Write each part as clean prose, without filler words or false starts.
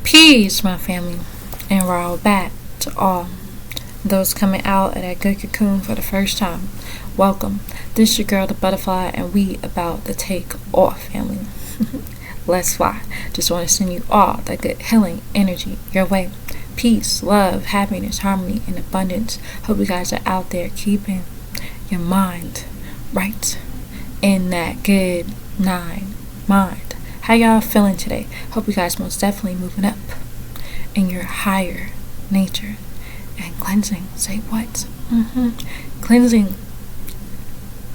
Peace, my family, and we're all back to all those coming out of that good cocoon for the first time. Welcome. This is your girl, the butterfly, and we about to take off, family. Let's fly. Just want to send you all that good healing energy your way. Peace, love, happiness, harmony, and abundance. Hope you guys are out there keeping your mind right in that good mind. How y'all feeling today? Hope you guys most definitely moving up in your higher nature and cleansing. Say what? Cleansing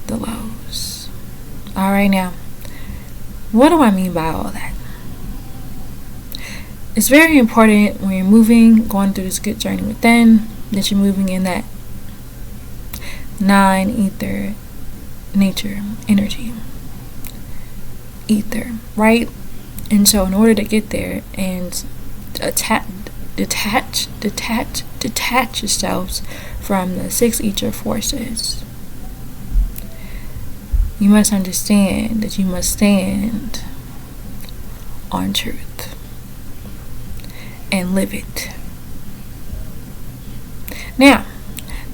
the lows. All right, now, what do I mean by all that? It's very important when you're moving, going through this good journey within, that you're moving in that 9 ether nature energy. Ether, right? And so in order to get there and detach yourselves from the 6 ether forces, you must understand that you must stand on truth and live it. Now,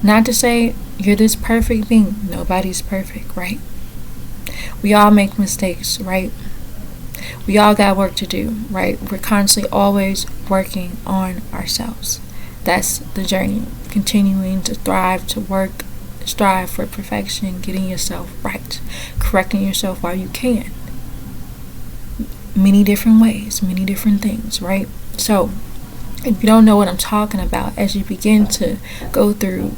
not to say you're this perfect being. Nobody's perfect, right? We all make mistakes, right? We all got work to do, right? We're constantly always working on ourselves. That's the journey. Continuing to thrive, to work, strive for perfection, getting yourself right, correcting yourself while you can. Many different ways, many different things, right? So, if you don't know what I'm talking about, as you begin to go through,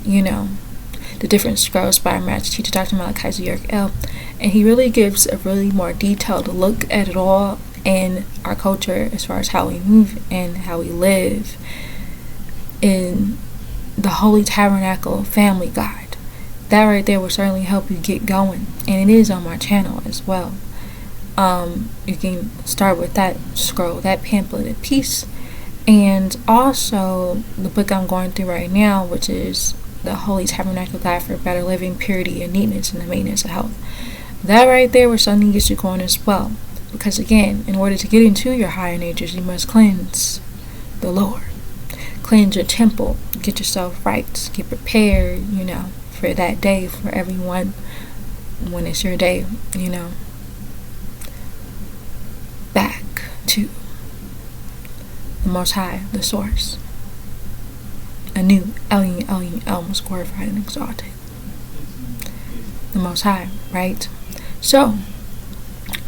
the different scrolls by our master teacher, Dr. Malachi, and he really gives a really more detailed look at it all in our culture as far as how we move and how we live in the Holy Tabernacle Family Guide. That right there will certainly help you get going, and it is on my channel as well. You can start with that scroll, that pamphlet of peace, and also the book I'm going through right now, which is the Holy Tabernacle Guide for Better Living, Purity, and Neatness, and the Maintenance of Health. That right there will certainly get you going as well. Because again, in order to get into your higher natures, you must cleanse the Lord. Cleanse your temple. Get yourself right. Get prepared, for that day, for everyone, when it's your day, Back to the Most High, the Source. Anew, El, most glorified and exalted. The Most High, right? So,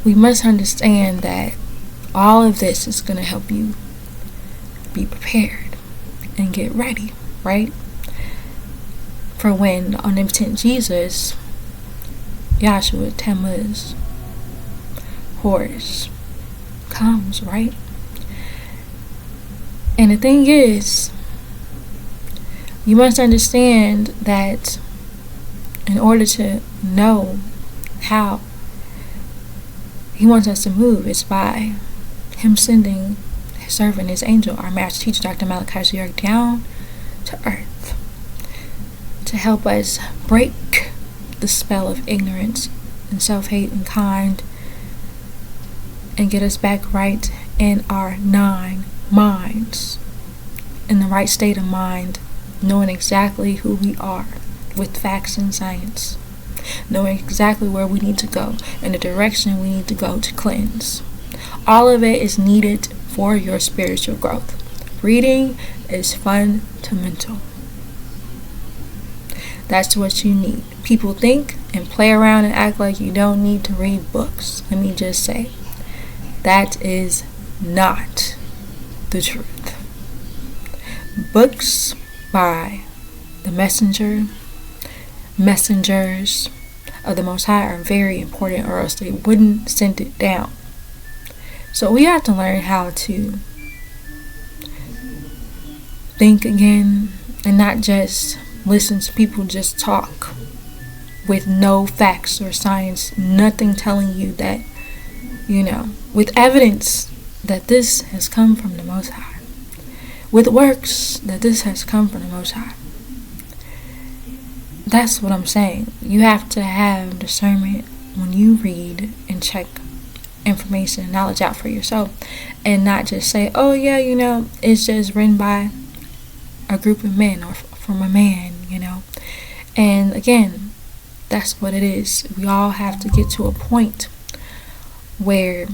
we must understand that all of this is going to help you be prepared and get ready, right? For when the omnipotent Jesus, Yahshua, Tammuz, Horus, comes, right? And the thing is, you must understand that in order to know how he wants us to move, it's by him sending his servant, his angel, our master teacher, Dr. Malachi, down to earth to help us break the spell of ignorance and self-hate and kind and get us back right in our 9 minds, in the right state of mind, knowing exactly who we are with facts and science, knowing exactly where we need to go and the direction we need to go to cleanse. All of it is needed for your spiritual growth. Reading is fundamental. That's what you need. People think and play around and act like you don't need to read books. Let me just say, that is not the truth. Books by the messengers of the Most High are very important, or else they wouldn't send it down. So we have to learn how to think again and not just listen to people just talk with no facts or science, nothing telling you that, with evidence that this has come from the Most High, with works that this has come from the Most High. That's what I'm saying. You have to have discernment when you read and check information and knowledge out for yourself. and not just say, oh yeah, it's just written by a group of men or from a man, And again, that's what it is. We all have to get to a point where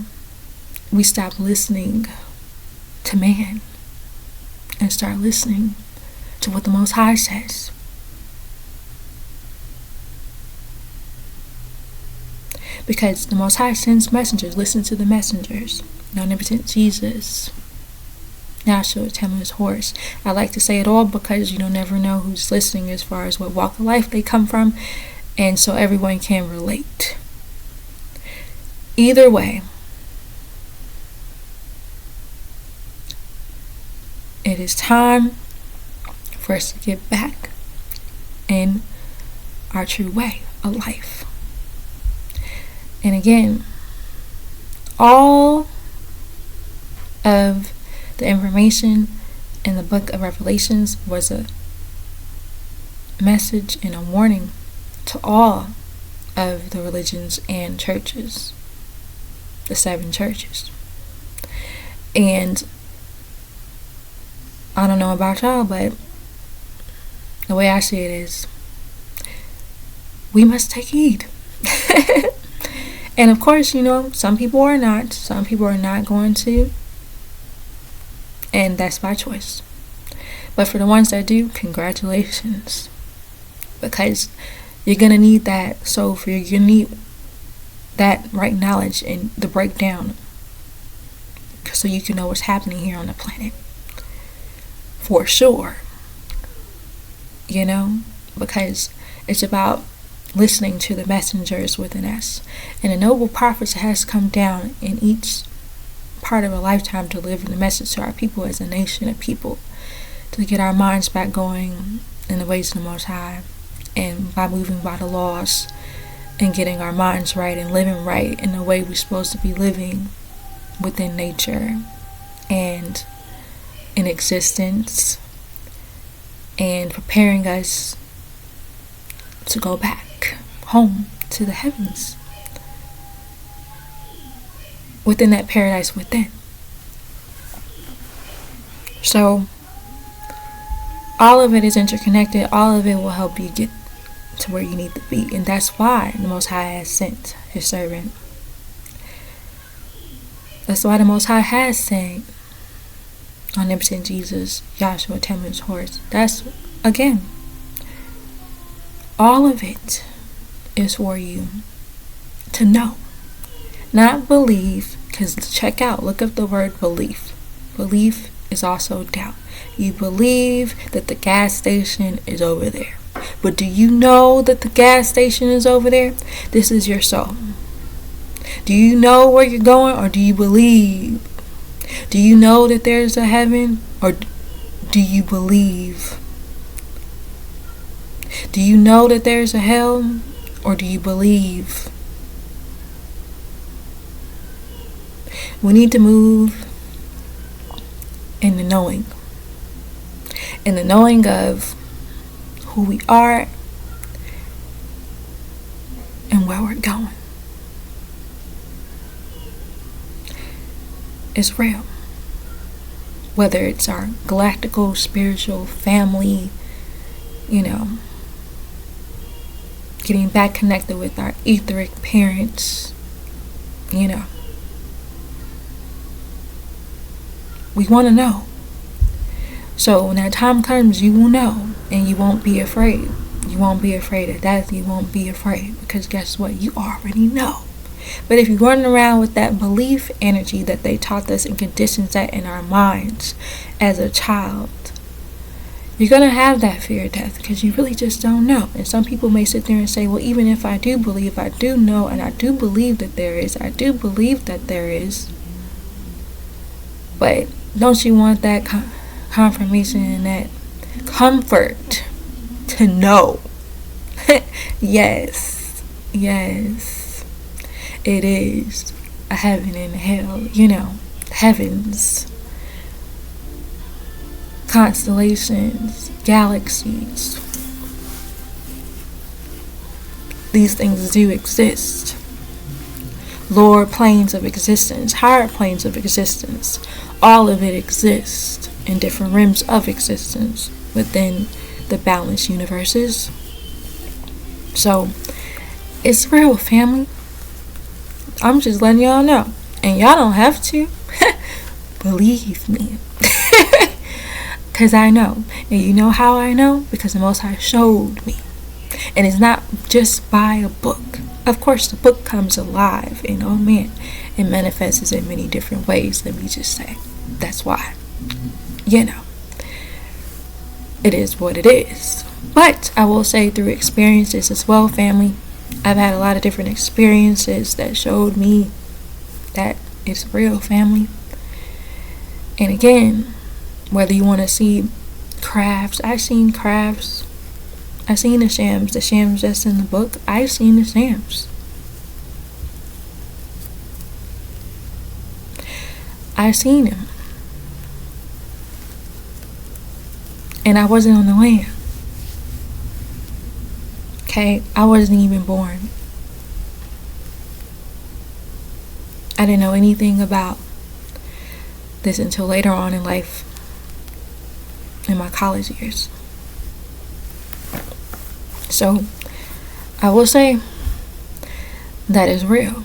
we stop listening to man and start listening to what the Most High says. Because the Most High sends messengers. Listen to the messengers. The omnipotent Jesus. Yahshua, Tammuz horse. I like to say it all because you don't never know who's listening as far as what walk of life they come from. And so everyone can relate. Either way, it is time for us to get back in our true way of life. And again, all of the information in the book of Revelations was a message and a warning to all of the religions and churches, the 7 churches. And I don't know about y'all, but the way I see it is, we must take heed. And of course, some people are not. Some people are not going to. And that's by choice. But for the ones that do, congratulations. Because you're going to need that soul food. You're going to need that right knowledge and the breakdown so you can know what's happening here on the planet. For sure. Because it's about listening to the messengers within us. And the noble prophets has come down in each part of a lifetime to deliver the message to our people as a nation of people, to get our minds back going in the ways of the Most High, and by moving by the laws and getting our minds right and living right in the way we're supposed to be living within nature and in existence, and preparing us to go back home to the heavens, within that paradise within. So all of it is interconnected. All of it will help you get to where you need to be. And that's why the Most High has sent his servant. That's why the Most High has sent omnipotent Jesus, Yahshua, Tammuz horse. That's, again, all of it is for you to know, not believe. Because check out, look up the word belief. Belief is also doubt. You believe that the gas station is over there, but do you know that the gas station is over there? This is your soul. Do you know where you're going, or do you believe? Do you know that there's a heaven, or do you believe? Do you know that there's a hell, or do you believe? We need to move in the knowing. In the knowing of who we are and where we're going. It's real. Whether it's our galactical, spiritual, family, getting back connected with our etheric parents, we want to know. So when that time comes, you will know, and you won't be afraid. You won't be afraid of death. You won't be afraid, because guess what? You already know. But if you're running around with that belief energy that they taught us and conditions that in our minds as a child, you're going to have that fear of death, because you really just don't know. And some people may sit there and say, well, even if I do believe, I do know, and I do believe that there is, I do believe that there is. But don't you want that confirmation and that comfort to know? Yes, it is a heaven and a hell, heavens, constellations, galaxies. These things do exist. lower planes of existence, higher planes of existence. All of it exists in different realms of existence within the balanced universes. So it's real, family. I'm just letting y'all know. And y'all don't have to. Believe me. Because I know. And you know how I know? Because the Most High showed me. And it's not just by a book. Of course, the book comes alive. And oh man, it manifests in many different ways. Let me just say. That's why. You know. It is what it is. But I will say through experiences as well, family. I've had a lot of different experiences that showed me that it's real, family. And again, whether you want to see crafts, I've seen crafts. I've seen the shams that's in the book. I've seen the shams. I've seen them. And I wasn't on the land. Okay, I wasn't even born. I didn't know anything about this until later on in life, in my college years. So, I will say that is real.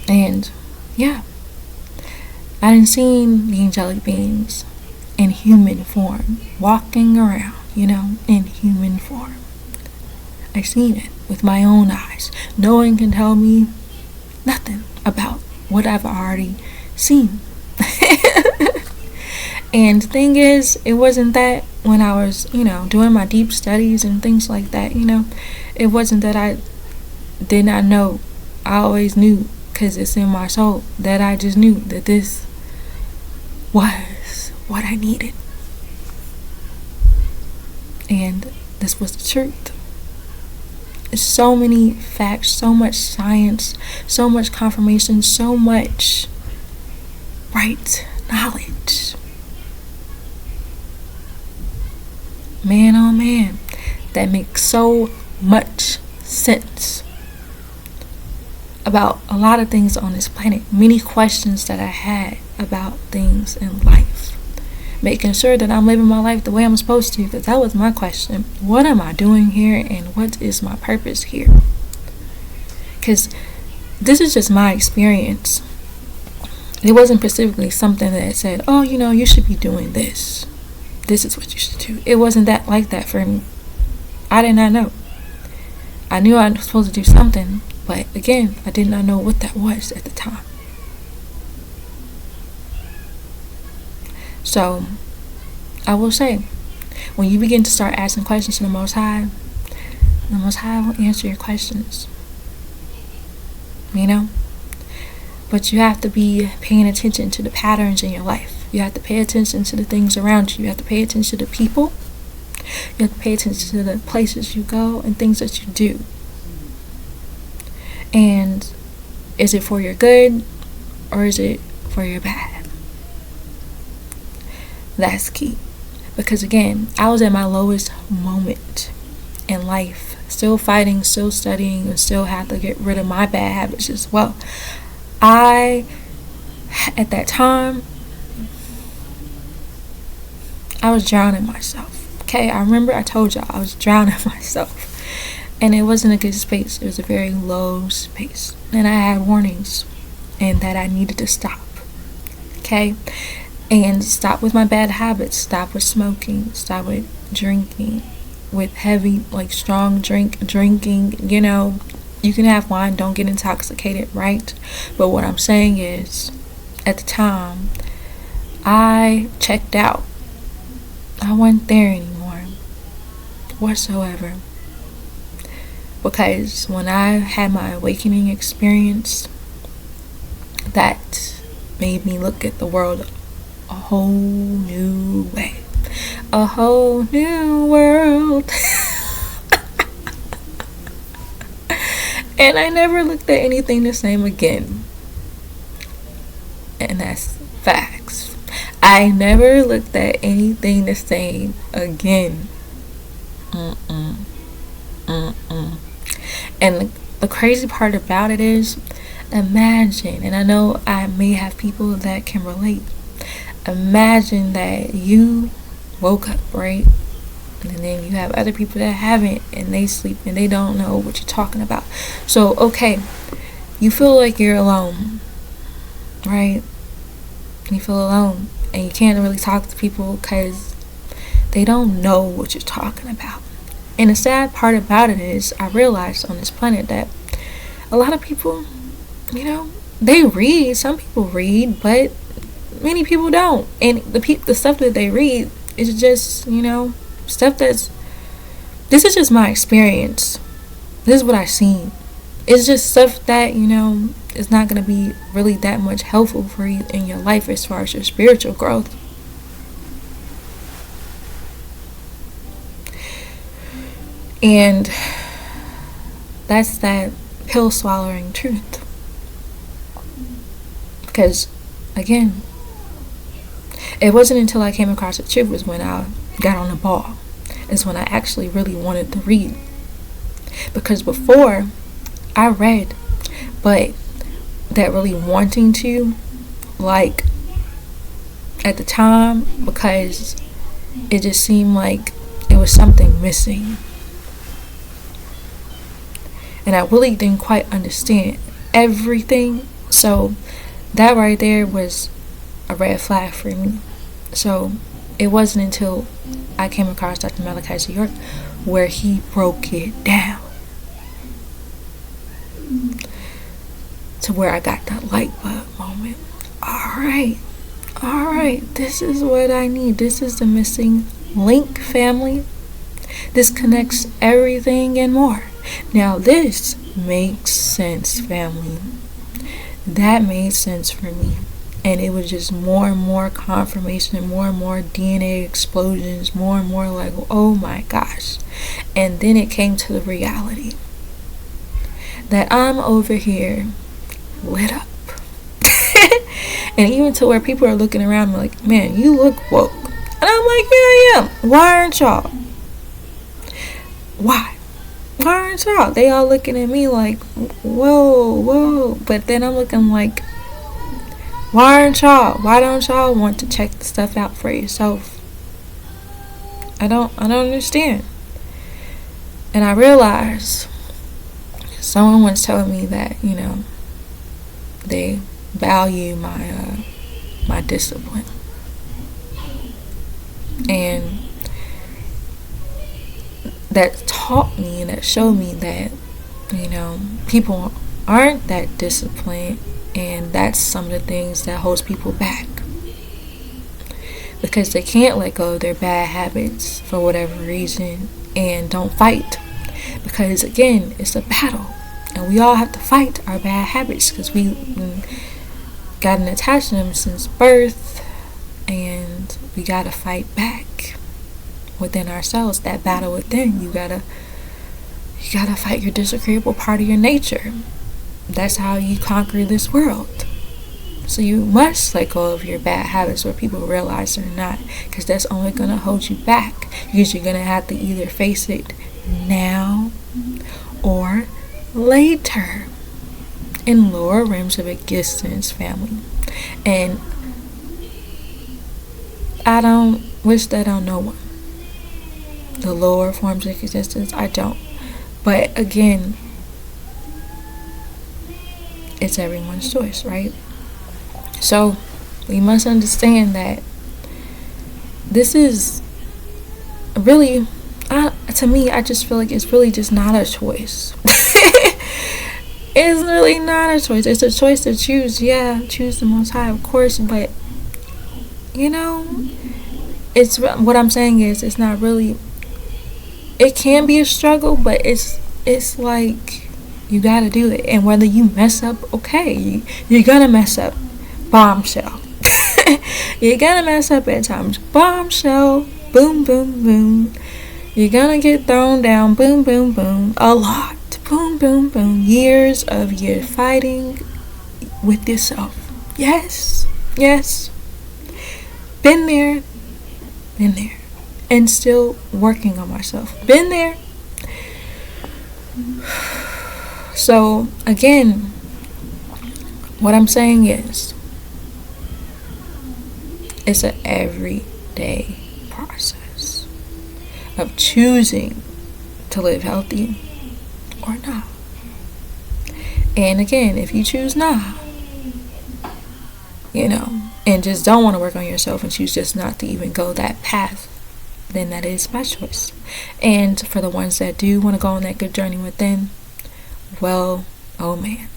And, yeah, I didn't see the angelic beings in human form, walking around, in human form. I seen it with my own eyes. No one can tell me nothing about what I've already seen. And the thing is, it wasn't that when I was, doing my deep studies and things like that, it wasn't that I did not know. I always knew, because it's in my soul, that I just knew that this was what I needed. And this was the truth. So many facts, so much science, so much confirmation, so much right knowledge. Man, oh man, that makes so much sense about a lot of things on this planet. Many questions that I had about things in life. Making sure that I'm living my life the way I'm supposed to, because that was my question. What am I doing here, and what is my purpose here? Because this is just my experience. It wasn't specifically something that said, oh, you should be doing this. This is what you should do. It wasn't that like that for me. I did not know. I knew I was supposed to do something, but again, I did not know what that was at the time. So, I will say, when you begin to start asking questions to the Most High will answer your questions. But you have to be paying attention to the patterns in your life. You have to pay attention to the things around you. You have to pay attention to people. You have to pay attention to the places you go and things that you do. And is it for your good, or is it for your bad? That's key. Because again, I was at my lowest moment in life. Still fighting, still studying, and still have to get rid of my bad habits as well. At that time, I was drowning myself. Okay, I remember I told y'all I was drowning myself. And it wasn't a good space. It was a very low space. And I had warnings. And that I needed to stop. Okay? And stop with my bad habits. Stop with smoking. Stop with drinking. With heavy, strong drinking. You can have wine. Don't get intoxicated, right? But what I'm saying is, at the time, I checked out. I wasn't there anymore. Whatsoever. Because when I had my awakening experience, that made me look at the world a whole new way. A whole new world. And I never looked at anything the same again. And that's facts. I never looked at anything the same again. And the crazy part about it is, imagine, and I know I may have people that can relate, imagine that you woke up, right? And then you have other people that haven't, and they sleep and they don't know what you're talking about. So, okay, you feel like you're alone, right? You feel alone, and you can't really talk to people because they don't know what you're talking about. And the sad part about it is, I realized on this planet that a lot of people, they read. Some people read, but many people don't. And the stuff that they read is just, stuff this is just my experience. This is what I've seen. It's just stuff that, is not going to be really that much helpful for you in your life as far as your spiritual growth. And that's that pill swallowing truth. Because, again, it wasn't until I came across the truth was when I got on the ball. Is when I actually really wanted to read. Because before, I read, but that really wanting to, like, at the time, because it just seemed like it was something missing. And I really didn't quite understand everything. So that right there was a red flag for me. So it wasn't until I came across Dr. Malachi York where he broke it down to where I got that light bulb moment. Alright, this is what I need. This is the missing link, family. This connects everything and more. Now this makes sense, family. That made sense for me. And it was just more and more confirmation and more DNA explosions, more and more like, oh my gosh. And then it came to the reality that I'm over here lit up. And even to where people are looking around me like, man, you look woke. And I'm like, yeah, I am. Why aren't y'all? Why aren't y'all? They all looking at me like, whoa. But then I'm looking like, why aren't y'all? Why don't y'all want to check the stuff out for yourself? I don't understand. And I realized someone once told me that, they value my discipline. And that taught me and that showed me that, people aren't that disciplined, and that's some of the things that holds people back. Because they can't let go of their bad habits for whatever reason and don't fight. Because again, it's a battle. And we all have to fight our bad habits because we gotten attached to them since birth, and we gotta fight back within ourselves. That battle within, you gotta fight your disagreeable part of your nature. That's how you conquer this world. So you must let go of your bad habits, whether people realize it or not, because that's only gonna hold you back. Because you're gonna have to either face it now or later in lower realms of existence, family. And I don't wish that on no one. The lower forms of existence, I don't. But again, it's everyone's choice, right? So we must understand that this is really, to me, I just feel like it's really just not a choice. It's really not a choice. It's a choice to choose. Yeah, choose the Most High, of course. But it's what I'm saying is it's not really. It can be a struggle, but it's like you gotta do it. And whether you mess up, okay, you're gonna mess up. Bombshell. You're gonna mess up at times. Bombshell. Boom, boom, boom. You're gonna get thrown down. Boom, boom, boom. A lot. Boom, boom, boom. Years of you fighting with yourself. Yes. Been there. And still working on myself. Been there. So again, what I'm saying is, it's an everyday process of choosing to live healthy or not. And again, if you choose not, and just don't want to work on yourself and choose just not to even go that path, then that is my choice. And for the ones that do want to go on that good journey within, well, oh man,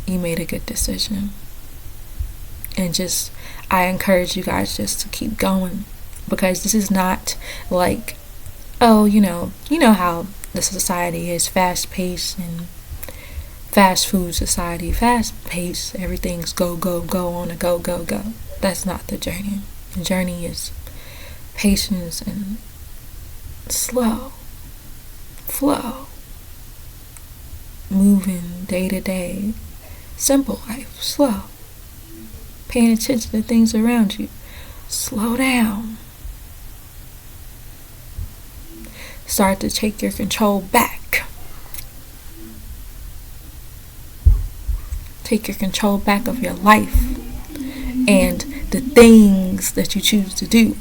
you made a good decision. And just, I encourage you guys just to keep going, because this is not like, oh, you know how the society is fast paced, and fast food society, fast paced, everything's go, go, go, on a go, go, go. That's not the journey. The journey is patience and slow flow, moving day to day, simple life, slow, paying attention to things around you. Slow down. Start to take your control back. Take your control back of your life and the things that you choose to do.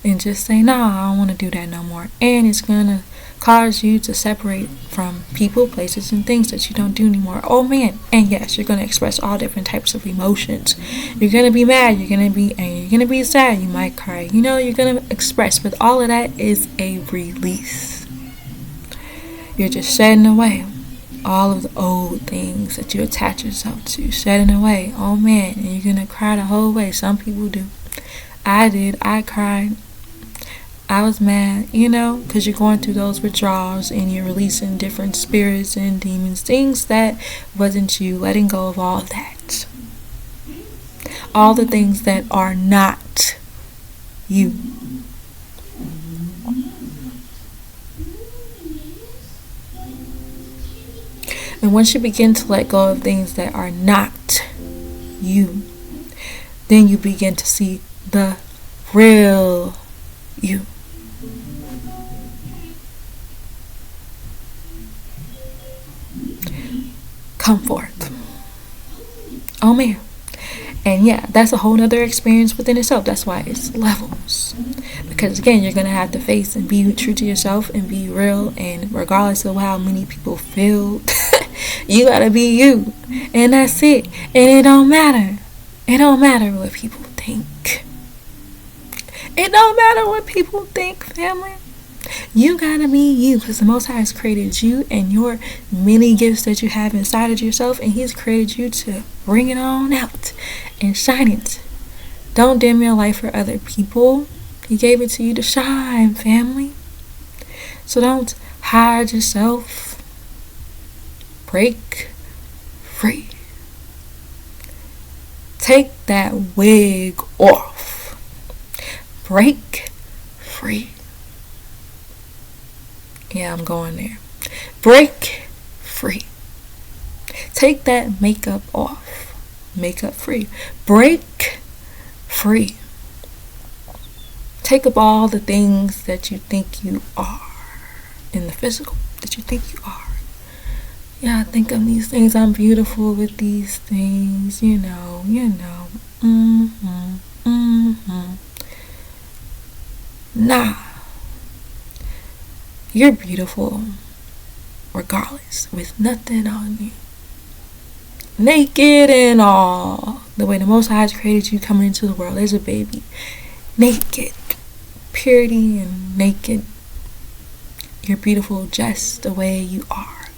And just say, nah, I don't want to do that no more. And it's going to cause you to separate from people, places, and things that you don't do anymore. Oh man. And yes, you're going to express all different types of emotions. You're going to be mad, you're going to be angry, you're going to be sad, you might cry. You're going to express, but all of that is a release. You're just shedding away all of the old things that you attach yourself to. Shedding away. Oh man. And you're going to cry the whole way. Some people do. I did. I cried. I was mad, because you're going through those withdrawals and you're releasing different spirits and demons, things that wasn't you, letting go of all of that. All the things that are not you. And once you begin to let go of things that are not you, then you begin to see the real you. Come forth. Oh man. And yeah, that's a whole nother experience within itself. That's why it's levels. Because again, you're going to have to face and be true to yourself and be real. And regardless of how many people feel, you got to be you. And that's it. And it don't matter. It don't matter what people think. It don't matter what people think, family. You gotta be you, because the Most High has created you and your many gifts that you have inside of yourself, and He's created you to bring it on out and shine it. Don't dim your light for other people. He gave it to you to shine, family. So don't hide yourself. Break free. Take that wig off. Break free. Yeah, I'm going there. Break free. Take that makeup off. Makeup free. Break free. Take up all the things that you think you are in the physical, that you think you are. Yeah, think of these things. I'm beautiful with these things. Nah. You're beautiful regardless, with nothing on you. Naked and all. The way the Most High has created you coming into the world as a baby. Naked. Purity and naked. You're beautiful just the way you are.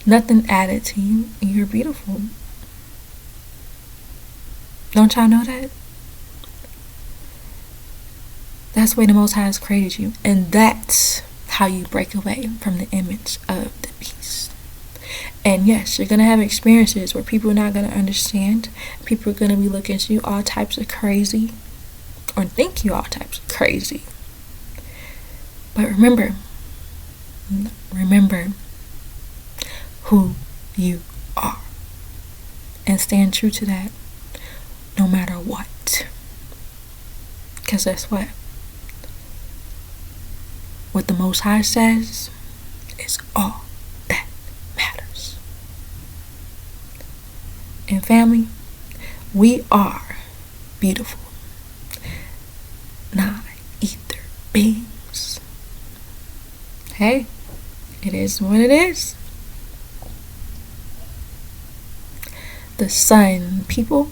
Nothing added to you. You're beautiful. Don't y'all know that? That's the way the Most High has created you. And that's how you break away from the image of the beast. And yes, you're going to have experiences where people are not going to understand. People are going to be looking at you all types of crazy, or think you all types of crazy. But remember who you are, and stand true to that no matter what. Because that's what the Most High says is all that matters. family, we are beautiful, not ether beings. Hey, it is what it is. The sun, people.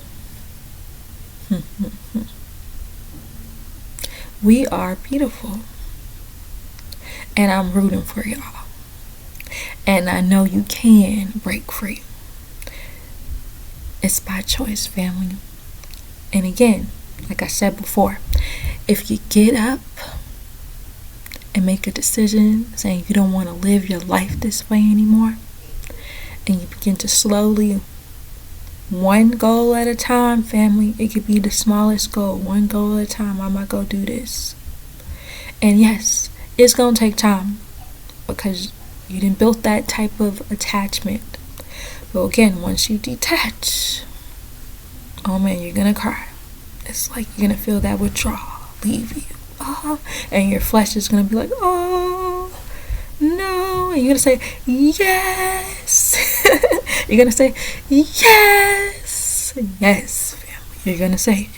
We are beautiful. And I'm rooting for y'all. And I know you can break free. It's by choice, family. And again, like I said before, if you get up and make a decision saying you don't want to live your life this way anymore, and you begin to slowly, one goal at a time, family, it could be the smallest goal, one goal at a time, I might go do this. And yes, it's going to take time because you didn't build that type of attachment. But again, once you detach, oh man, you're going to cry. It's like you're going to feel that withdrawal leave you. And your flesh is going to be like, oh, no. And you're going to say, yes. You're going to say, yes. Yes, family. You're going to say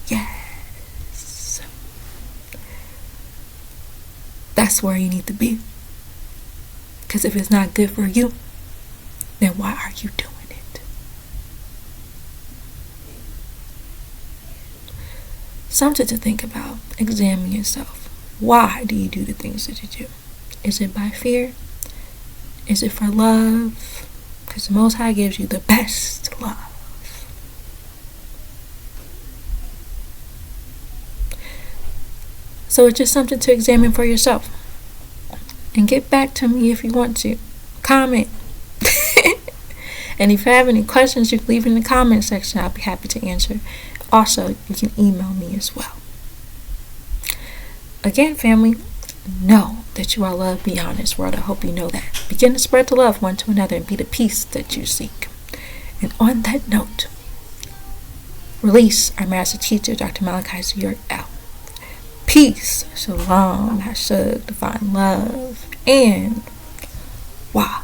yes. That's where you need to be. Because if it's not good for you, then why are you doing it? Something to think about. Examine yourself. Why do you do the things that you do? Is it by fear? Is it for love? Because the Most High gives you the best love. So it's just something to examine for yourself. And get back to me if you want to. Comment. And if you have any questions, you can leave in the comment section. I'll be happy to answer. Also, you can email me as well. Again, family, know that you are loved beyond this world. I hope you know that. Begin to spread the love one to another and be the peace that you seek. And on that note, release our master teacher, Dr. Malachi out. Peace, shalom, hashug, divine love, and wow.